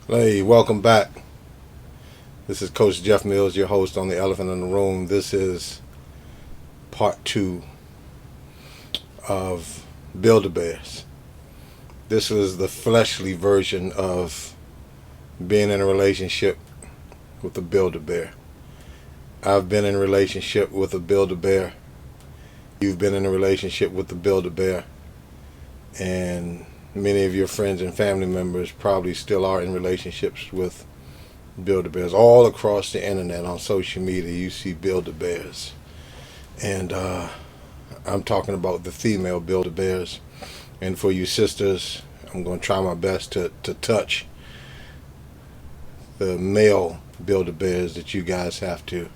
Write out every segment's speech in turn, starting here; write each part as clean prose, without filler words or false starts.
Hey, welcome back. This is Coach Jeff Mills, your host on The Elephant in the Room. This is part two of Build-A-Bears. This is the fleshly version of being in a relationship with a Build-A-Bear. I've been in a relationship with a Build-A-Bear. You've been in a relationship with a Build-A-Bear. And many of your friends and family members probably still are in relationships with Build-A-Bears. All across the internet, on social media, you see Build-A-Bears. And I'm talking about the female Build-A-Bears. And for you sisters, I'm going to try my best to touch the male Build-A-Bears that you guys have to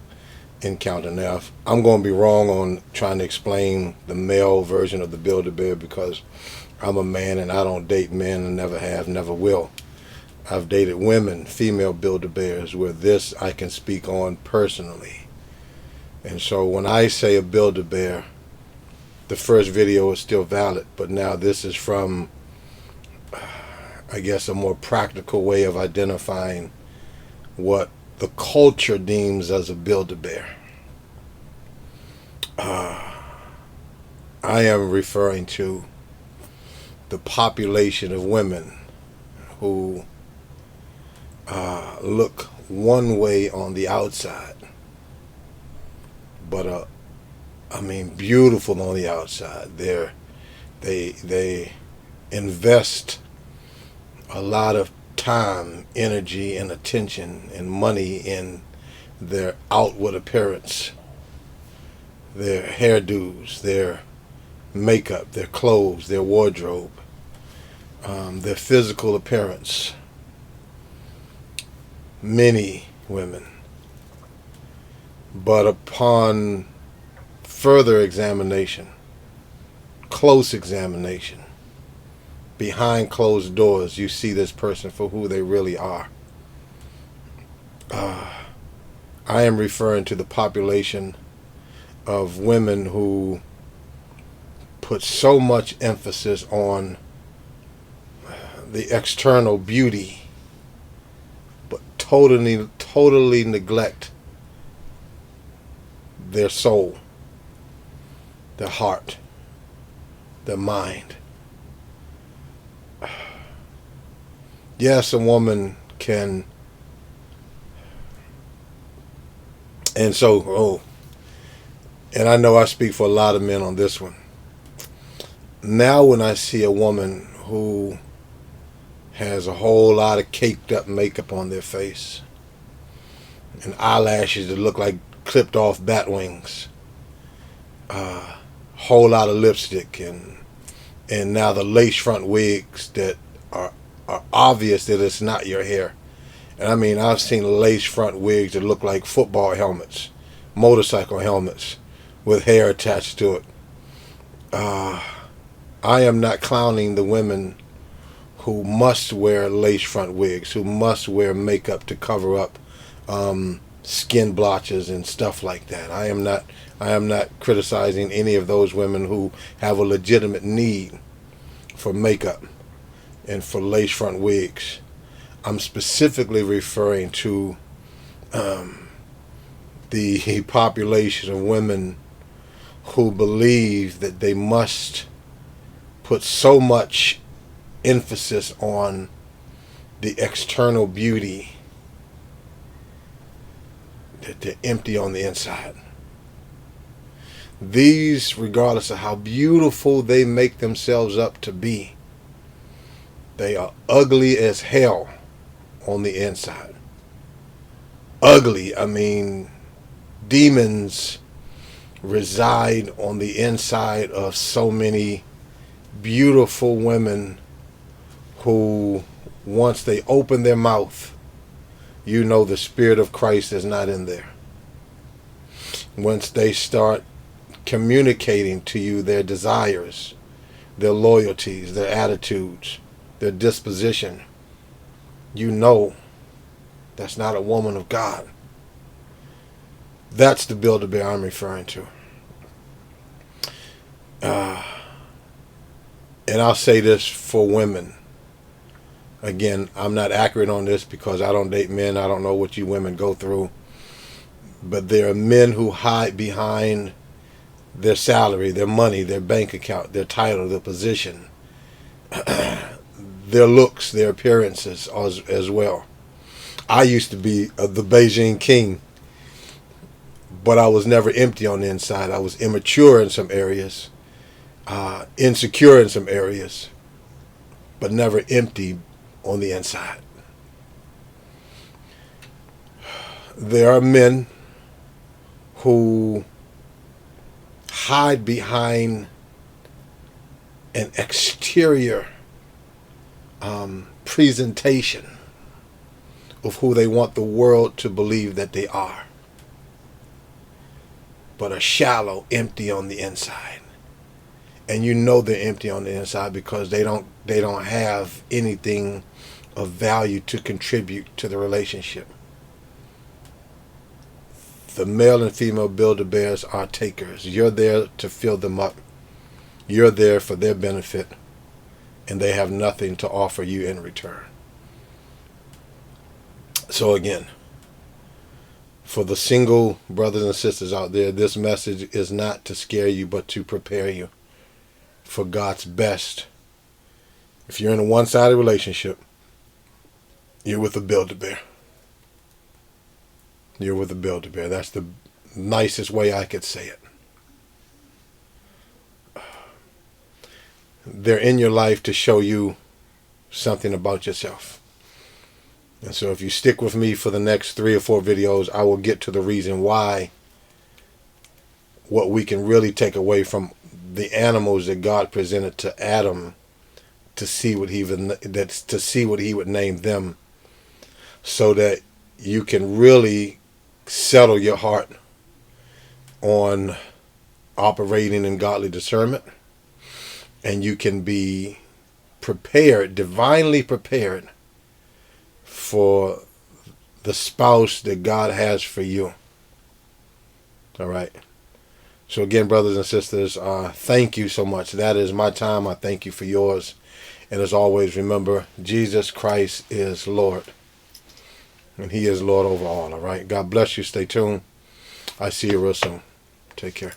encounter. Now, I'm going to be wrong on trying to explain the male version of the Build-A-Bear because I'm a man and I don't date men and never have, never will. I've dated women, female Build-A-Bears, where this I can speak on personally. And so when I say a Build-A-Bear, the first video is still valid, but now this is from, I guess, a more practical way of identifying what the culture deems as a Build-A-Bear. I am referring to the population of women who look one way on the outside, but beautiful on the outside. They invest a lot of time, energy, and attention and money in their outward appearance, their hairdos, their makeup, their clothes, their wardrobe, their physical appearance. Many women. But upon further examination, close examination, behind closed doors, you see this person for who they really are. I am referring to the population of women who put so much emphasis on the external beauty, but totally neglect their soul, their heart, their mind. Yes, a woman can, and I know I speak for a lot of men on this one. Now when I see a woman who has a whole lot of caked up makeup on their face and eyelashes that look like clipped off bat wings, whole lot of lipstick, and now the lace front wigs that are obvious that it's not your hair. And I mean, I've seen lace front wigs that look like football helmets, motorcycle helmets with hair attached to it. I am not clowning the women who must wear lace front wigs, who must wear makeup to cover up skin blotches and stuff like that. I am not criticizing any of those women who have a legitimate need for makeup and for lace front wigs. I'm specifically referring to the population of women who believe that they must put so much emphasis on the external beauty that they're empty on the inside. These, regardless of how beautiful they make themselves up to be, they are ugly as hell on the inside. Ugly, I mean, demons reside on the inside of so many beautiful women who, once they open their mouth, you know the Spirit of Christ is not in there. Once they start communicating to you their desires, their loyalties, their attitudes, their disposition, you know that's not a woman of God. That's the Build-A-Bear I'm referring to. And I'll say this for women. Again, I'm not accurate on this because I don't date men. I don't know what you women go through. But there are men who hide behind their salary, their money, their bank account, their title, their position, their looks, their appearances as well. I used to be the Beijing king, but I was never empty on the inside. I was immature in some areas, insecure in some areas, but never empty on the inside. There are men who hide behind an exterior presentation of who they want the world to believe that they are, but are shallow, empty on the inside. And you know they're empty on the inside because they don't have anything of value to contribute to the relationship. The male and female Build-A-Bears are takers. You're there to fill them up. You're there for their benefit, and they have nothing to offer you in return. So again, for the single brothers and sisters out there, this message is not to scare you, but to prepare you for God's best. If you're in a one-sided relationship, you're with a Build-A-Bear. You're with a Build-A-Bear. That's the nicest way I could say it. They're in your life to show you something about yourself. And so if you stick with me for the next 3 or 4 videos, I will get to the reason why, what we can really take away from the animals that God presented to Adam to see what he would name them, so that you can really settle your heart on operating in godly discernment, and you can be prepared, divinely prepared, for the spouse that God has for you. All right. So again, brothers and sisters, thank you so much. That is my time. I thank you for yours. And as always, remember, Jesus Christ is Lord. And he is Lord over all. All right. God bless you. Stay tuned. I see you real soon. Take care.